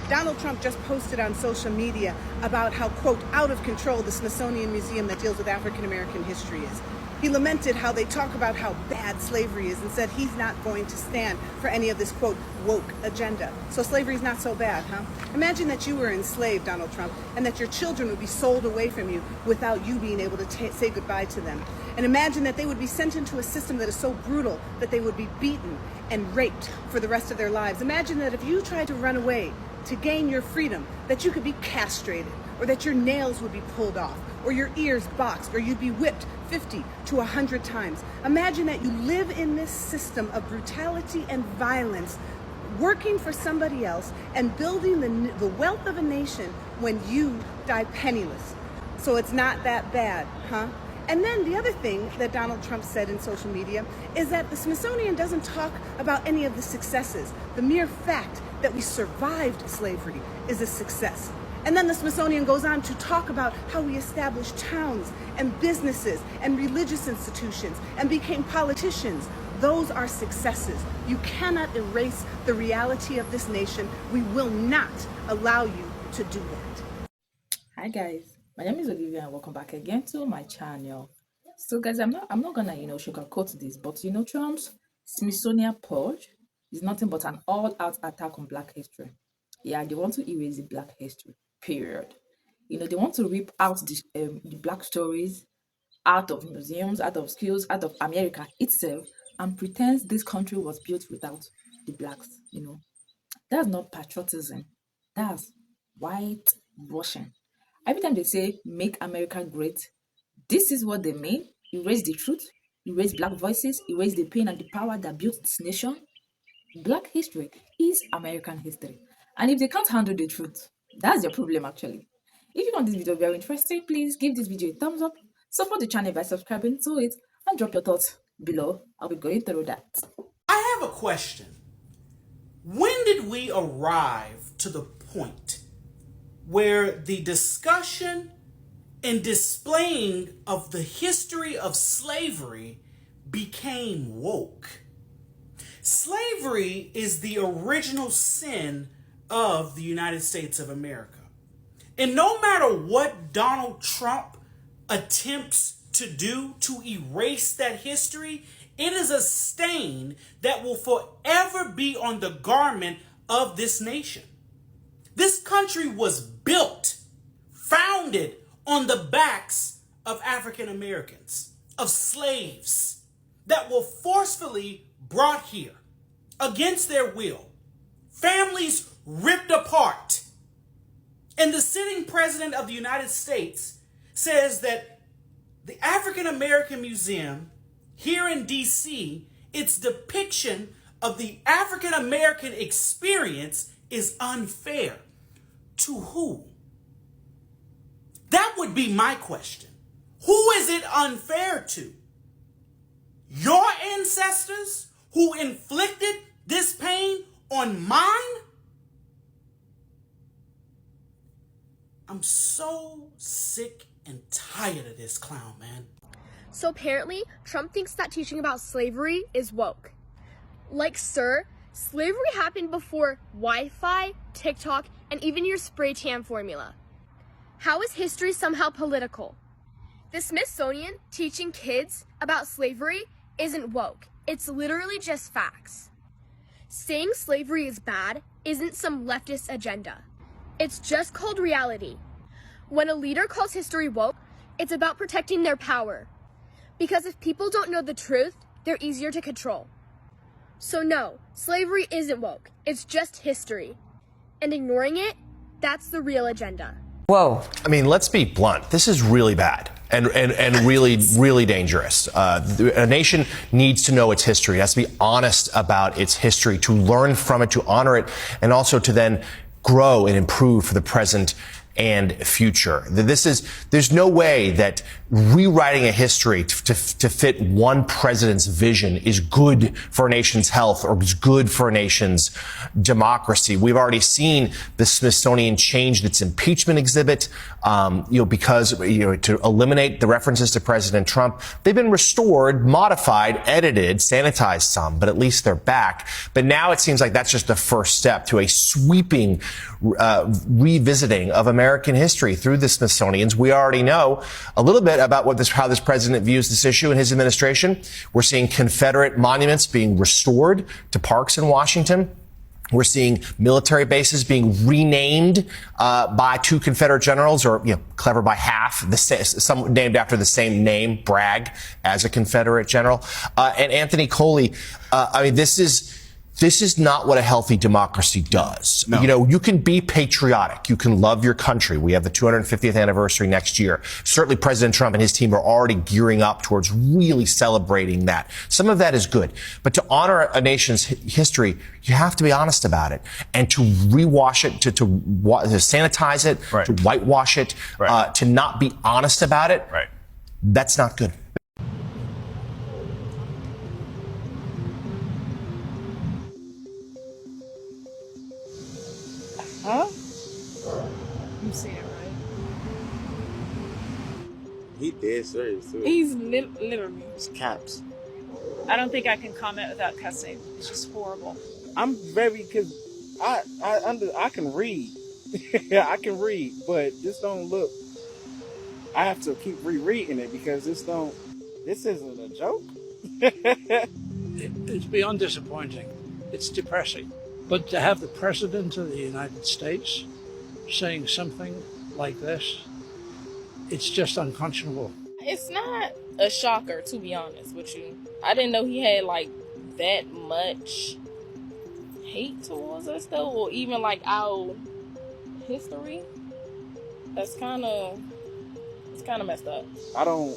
Donald Trump just posted on social media about how, quote, out of control the Smithsonian Museum that deals with African American history is. He lamented how they talk about how bad slavery is and said he's not going to stand for any of this, quote, woke agenda. So slavery's not so bad, huh? Imagine that you were enslaved, Donald Trump, and that your children would be sold away from you without you being able to say goodbye to them. And imagine that they would be sent into a system that is so brutal that they would be beaten and raped for the rest of their lives. Imagine that if you tried to run away to gain your freedom, that you could be castrated, or that your nails would be pulled off, or your ears boxed, or you'd be whipped 50 to 100 times. Imagine that you live in this system of brutality and violence, working for somebody else and building the wealth of a nation when you die penniless. So it's not that bad, huh? And then the other thing that Donald Trump said in social media is that the Smithsonian doesn't talk about any of the successes. The mere fact that we survived slavery is a success. And then the Smithsonian goes on to talk about how we established towns and businesses and religious institutions and became politicians. Those are successes. You cannot erase the reality of this nation. We will not allow you to do that. Hi guys, my name is Olivia and welcome back again to my channel. So guys, I'm not gonna sugarcoat this, but Trump's Smithsonian purge is nothing but an all-out attack on Black history. Yeah, they want to erase the Black history, period. They want to rip out the Black stories out of museums, out of schools, out of America itself, and pretends this country was built without the Blacks. That's not patriotism. That's whitewashing. Every time they say make America great, this is what they mean. Erase the truth, erase Black voices, erase the pain and the power that built this nation. Black history is American history. And if they can't handle the truth, that's your problem actually. If you found this video very interesting, please give this video a thumbs up, support the channel by subscribing to it, and drop your thoughts below. I'll be going through that. I have a question. When did we arrive to the point where the discussion and displaying of the history of slavery became woke? Slavery is the original sin of the United States of America. And no matter what Donald Trump attempts to do to erase that history, it is a stain that will forever be on the garment of this nation. This country was built, founded on the backs of African Americans, of slaves that were forcefully brought here against their will, families ripped apart. And the sitting president of the United States says that the African American Museum here in DC, its depiction of the African American experience is unfair. To who? That would be my question. Who is it unfair to? Your ancestors who inflicted this pain on mine? I'm so sick and tired of this clown, man. So apparently, Trump thinks that teaching about slavery is woke. Like, sir, slavery happened before Wi-Fi, TikTok, and even your spray tan formula. How is history somehow political? The Smithsonian teaching kids about slavery isn't woke. It's literally just facts. Saying slavery is bad isn't some leftist agenda. It's just called reality. When a leader calls history woke, it's about protecting their power. Because if people don't know the truth, they're easier to control. So no, slavery isn't woke. It's just history. And ignoring it, that's the real agenda. Whoa. I mean, let's be blunt. This is really bad and really, really dangerous. A nation needs to know its history. It has to be honest about its history, to learn from it, to honor it, and also to then grow and improve for the present and future. There's no way that rewriting a history to fit one president's vision is good for a nation's health or is good for a nation's democracy. We've already seen the Smithsonian change its impeachment exhibit, because, to eliminate the references to President Trump. They've been restored, modified, edited, sanitized some, but at least they're back. But now it seems like that's just the first step to a sweeping revisiting of American history through the Smithsonian's. We already know a little bit about how this president views this issue in his administration. We're seeing Confederate monuments being restored to parks in Washington. We're seeing military bases being renamed by two Confederate generals, or clever by half, some named after the same name, Bragg, as a Confederate general. And Anthony Coley, this is not what a healthy democracy does. No. You can be patriotic. You can love your country. We have the 250th anniversary next year. Certainly President Trump and his team are already gearing up towards really celebrating that. Some of that is good. But to honor a nation's history, you have to be honest about it. And to rewash it, to sanitize it, right, to whitewash it, right, to not be honest about it, right, that's not good. Huh? You seen it, right? He dead serious too. He's literally. It's caps. I don't think I can comment without cussing. It's just horrible. I'm very, cause I can read. Yeah, I can read, but this don't look. I have to keep rereading it because this isn't a joke. It's beyond disappointing. It's depressing. But to have the President of the United States saying something like this, it's just unconscionable. It's not a shocker, to be honest with you. I didn't know he had that much hate towards us though, or even our history. It's kind of messed up. I don't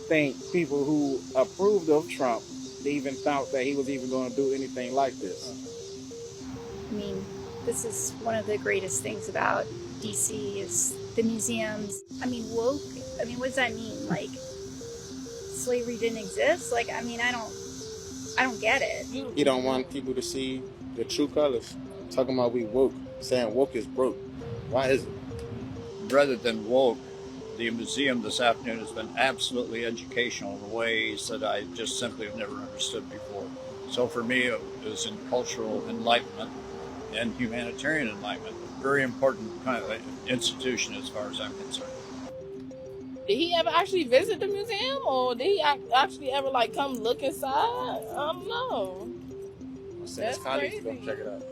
think people who approved of Trump even thought that he was even going to do anything like this. I mean, this is one of the greatest things about DC is the museums. I mean, woke. I mean, what does that mean? Slavery didn't exist? I don't get it. He don't want people to see the true colors. Talking about we woke, saying woke is broke. Why is it? Rather than woke, the museum this afternoon has been absolutely educational in ways that I just simply have never understood before. So for me, it was in cultural enlightenment and humanitarian enlightenment. Very important kind of institution as far as I'm concerned. Did he ever actually visit the museum, or did he actually ever come look inside? I don't know. That's crazy. Go check it out.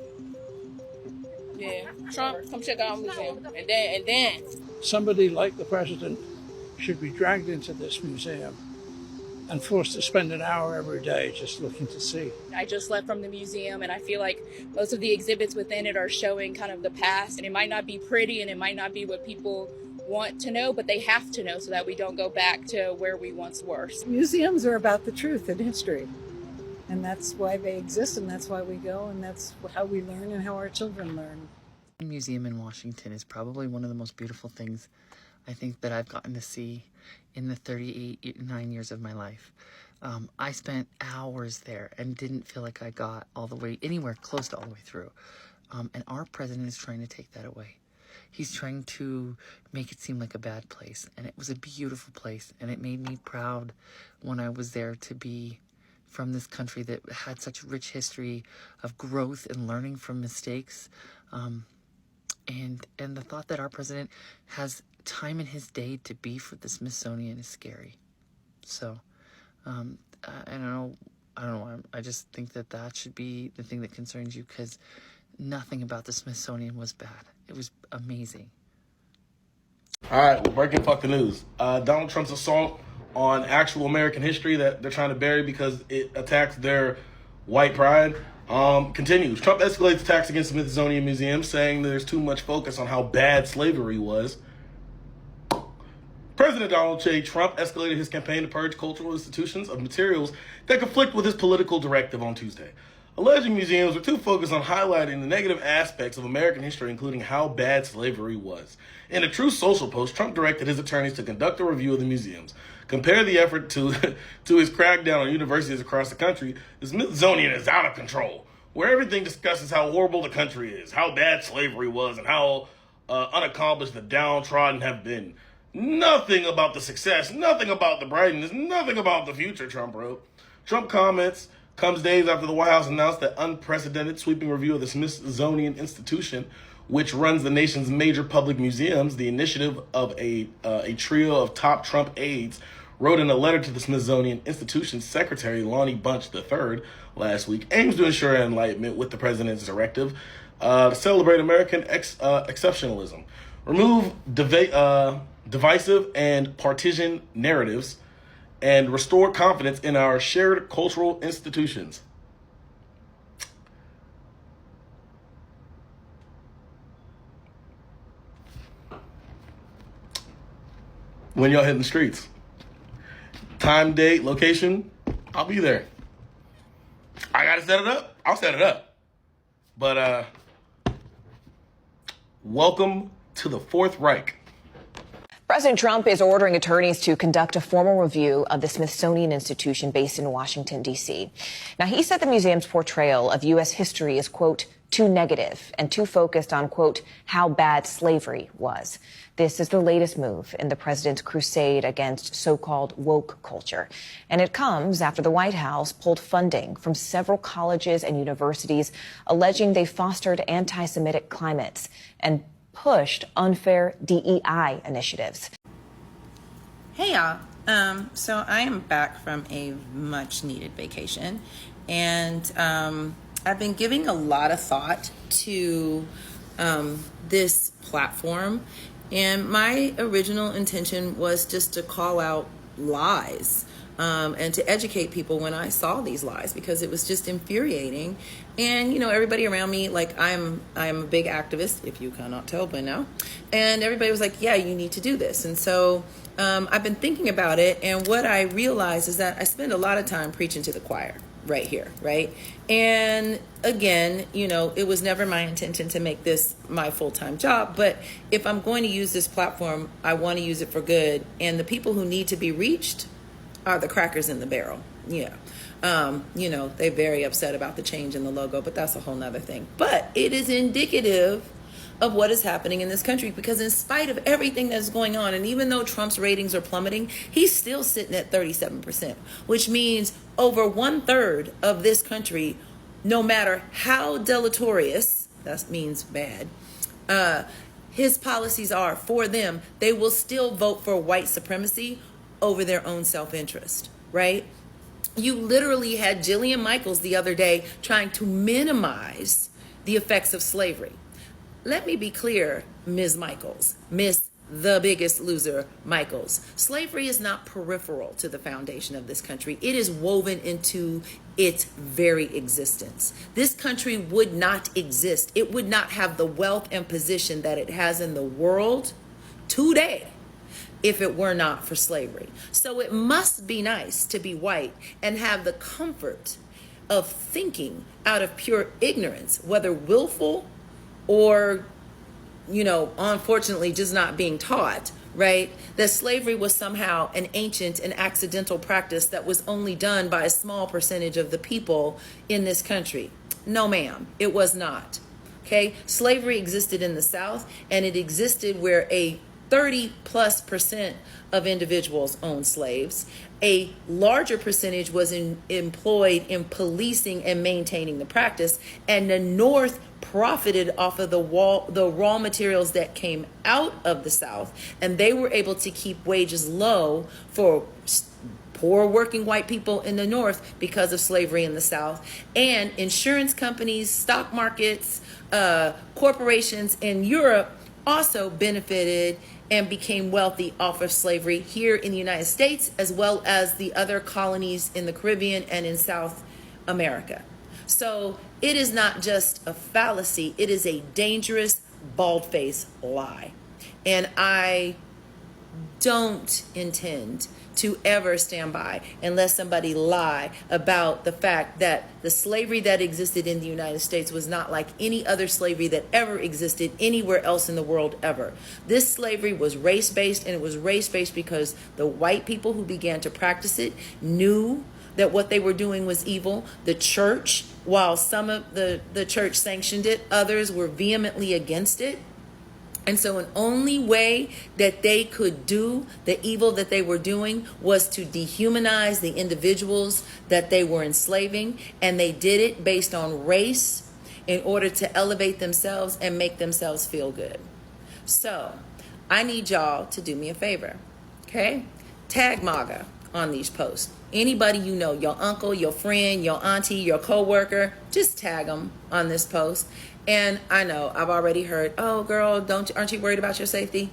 Yeah, Trump, come check out the museum, and then somebody like the president should be dragged into this museum and forced to spend an hour every day just looking to see. I just left from the museum, and I feel like most of the exhibits within it are showing kind of the past, and it might not be pretty and it might not be what people want to know, but they have to know so that we don't go back to where we once were. Museums are about the truth and history, and that's why they exist, and that's why we go, and that's how we learn and how our children learn. The museum in Washington is probably one of the most beautiful things I think that I've gotten to see in the 39 years of my life. I spent hours there and didn't feel like I got all the way, anywhere close to all the way through. And our president is trying to take that away. He's trying to make it seem like a bad place. And it was a beautiful place. And it made me proud when I was there to be from this country that had such rich history of growth and learning from mistakes. And the thought that our president has time in his day to be for the Smithsonian is scary. So, I don't know. I just think that should be the thing that concerns you, because nothing about the Smithsonian was bad. It was amazing. All right, well, breaking fuck the news. Donald Trump's assault on actual American history that they're trying to bury because it attacks their white pride continues. Trump escalates attacks against the Smithsonian Museum, saying there's too much focus on how bad slavery was. President Donald J. Trump escalated his campaign to purge cultural institutions of materials that conflict with his political directive on Tuesday. alleging museums are too focused on highlighting the negative aspects of American history, including how bad slavery was. In a true social post, Trump directed his attorneys to conduct a review of the museums. Compare the effort to his crackdown on universities across the country. The Smithsonian is out of control, where everything discusses how horrible the country is, how bad slavery was, and how unaccomplished the downtrodden have been. Nothing about the success, nothing about the brightness, nothing about the future, Trump wrote. Trump comments comes days after the White House announced that unprecedented sweeping review of the Smithsonian Institution, which runs the nation's major public museums. The initiative of a trio of top Trump aides wrote in a letter to the Smithsonian Institution's Secretary Lonnie Bunch III last week, aims to ensure enlightenment with the president's directive to celebrate American exceptionalism, remove divisive and partisan narratives, and restore confidence in our shared cultural institutions. When y'all hitting the streets? Time, date, location, I'll be there. I gotta set it up, I'll set it up. But welcome to the Fourth Reich. President Trump is ordering attorneys to conduct a formal review of the Smithsonian Institution based in Washington, D.C. Now, he said the museum's portrayal of U.S. history is, quote, too negative and too focused on, quote, how bad slavery was. This is the latest move in the president's crusade against so-called woke culture. And it comes after the White House pulled funding from several colleges and universities, alleging they fostered anti-Semitic climates and pushed unfair DEI initiatives. Hey y'all, so I am back from a much needed vacation, and I've been giving a lot of thought to this platform, and my original intention was just to call out lies and to educate people when I saw these lies, because it was just infuriating. And, you know, everybody around me, like, I'm a big activist, if you cannot tell by now. And everybody was like, yeah, you need to do this. And so I've been thinking about it. And what I realized is that I spend a lot of time preaching to the choir right here, right? And again, you know, it was never my intention to make this my full-time job. But if I'm going to use this platform, I want to use it for good. And the people who need to be reached are the crackers in the barrel. Yeah. You know, they're very upset about the change in the logo, but that's a whole nother thing. But it is indicative of what is happening in this country, because in spite of everything that's going on, and even though Trump's ratings are plummeting, he's still sitting at 37%, which means over 1/3 of this country, no matter how deleterious, that means bad, his policies are for them, they will still vote for white supremacy over their own self-interest, right? You literally had Jillian Michaels the other day trying to minimize the effects of slavery. Let me be clear, Ms. Michaels, Miss the Biggest Loser Michaels. Slavery is not peripheral to the foundation of this country. It is woven into its very existence. This country would not exist. It would not have the wealth and position that it has in the world today if it were not for slavery. So it must be nice to be white and have the comfort of thinking out of pure ignorance, whether willful or, you know, unfortunately just not being taught, right? That slavery was somehow an ancient and accidental practice that was only done by a small percentage of the people in this country. No, ma'am, it was not. Okay? Slavery existed in the South, and it existed where a 30+% of individuals owned slaves. A larger percentage was employed in policing and maintaining the practice, and the North profited off of the raw materials that came out of the South, and they were able to keep wages low for poor working white people in the North because of slavery in the South. And insurance companies, stock markets, corporations in Europe also benefited and became wealthy off of slavery here in the United States, as well as the other colonies in the Caribbean and in South America. So it is not just a fallacy, it is a dangerous, bald-faced lie. And I don't intend to ever stand by and let somebody lie about the fact that the slavery that existed in the United States was not like any other slavery that ever existed anywhere else in the world ever. This slavery was race-based, and it was race-based because the white people who began to practice it knew that what they were doing was evil. The church, while some of the church sanctioned it, others were vehemently against it. And so an only way that they could do the evil that they were doing was to dehumanize the individuals that they were enslaving. And they did it based on race in order to elevate themselves and make themselves feel good. So I need y'all to do me a favor, okay? Tag MAGA on these posts. Anybody you know, your uncle, your friend, your auntie, your coworker, just tag them on this post. And I know I've already heard, oh girl, aren't you worried about your safety?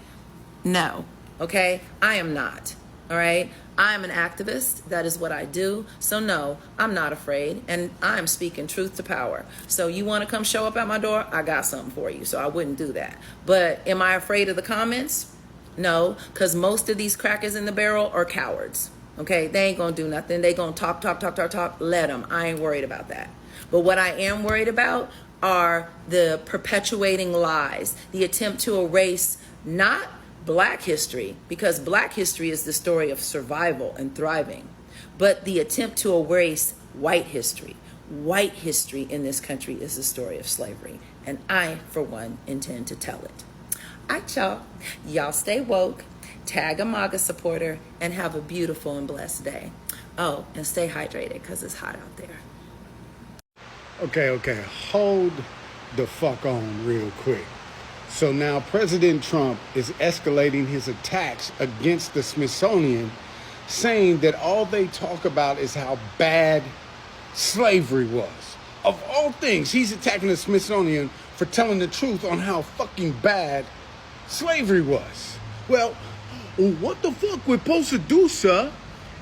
No, okay? I am not, all right? I am an activist. That is what I do. So no, I'm not afraid, and I'm speaking truth to power. So you want to come show up at my door? I got something for you, so I wouldn't do that. But am I afraid of the comments? No, because most of these crackers in the barrel are cowards. Okay, they ain't gonna do nothing. They gonna talk. Let them. I ain't worried about that. But what I am worried about are the perpetuating lies, the attempt to erase not Black history, because Black history is the story of survival and thriving, but the attempt to erase white history. White history in this country is the story of slavery, and I, for one, intend to tell it. All right, y'all stay woke, tag a MAGA supporter, and have a beautiful and blessed day. Oh, and stay hydrated because it's hot out there. Okay, hold the fuck on real quick. So now President Trump is escalating his attacks against the Smithsonian, saying that all they talk about is how bad slavery was. Of all things, he's attacking the Smithsonian for telling the truth on how fucking bad slavery was. Well, what the fuck we're supposed to do, sir,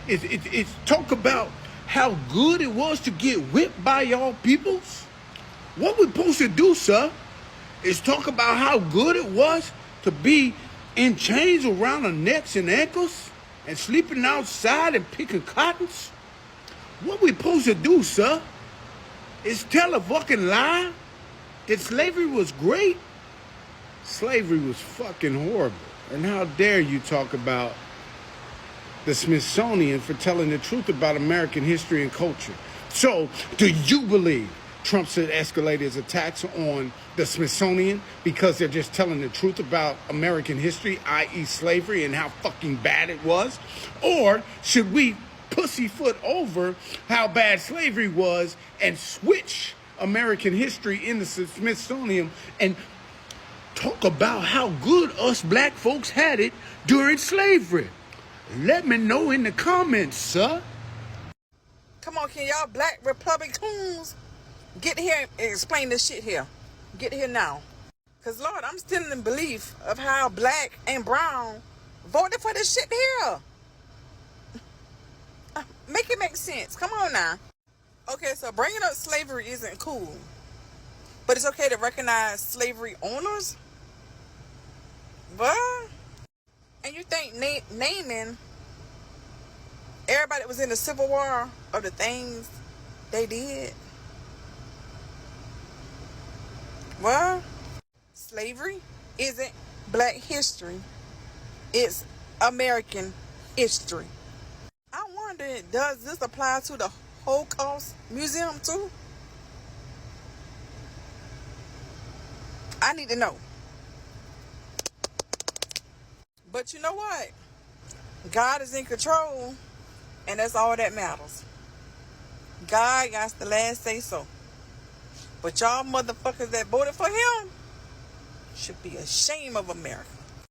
is talk about how good it was to get whipped by y'all peoples? What we're supposed to do, sir, is talk about how good it was to be in chains around our necks and ankles and sleeping outside and picking cottons? What we supposed to do, sir, is tell a fucking lie that slavery was great? Slavery was fucking horrible. And how dare you talk about the Smithsonian for telling the truth about American history and culture? So, do you believe Trump should escalate his attacks on the Smithsonian because they're just telling the truth about American history, i.e. slavery, and how fucking bad it was? Or should we pussyfoot over how bad slavery was and switch American history in the Smithsonian and talk about how good us black folks had it during slavery? Let me know in the comments, sir. Come on, can y'all black Republicans get here and explain this shit here? Get here now. Because, Lord, I'm still in belief of how black and brown voted for this shit here. Make it make sense. Come on now. Okay, so bringing up slavery isn't cool. But it's okay to recognize slavery owners? What? And you think naming everybody that was in the Civil War of the things they did? Well, slavery isn't black history. It's American history. I wonder, does this apply to the Holocaust Museum too? I need to know. But you know what? God is in control, and that's all that matters. God got the last say so. But y'all motherfuckers that voted for him should be ashamed of America.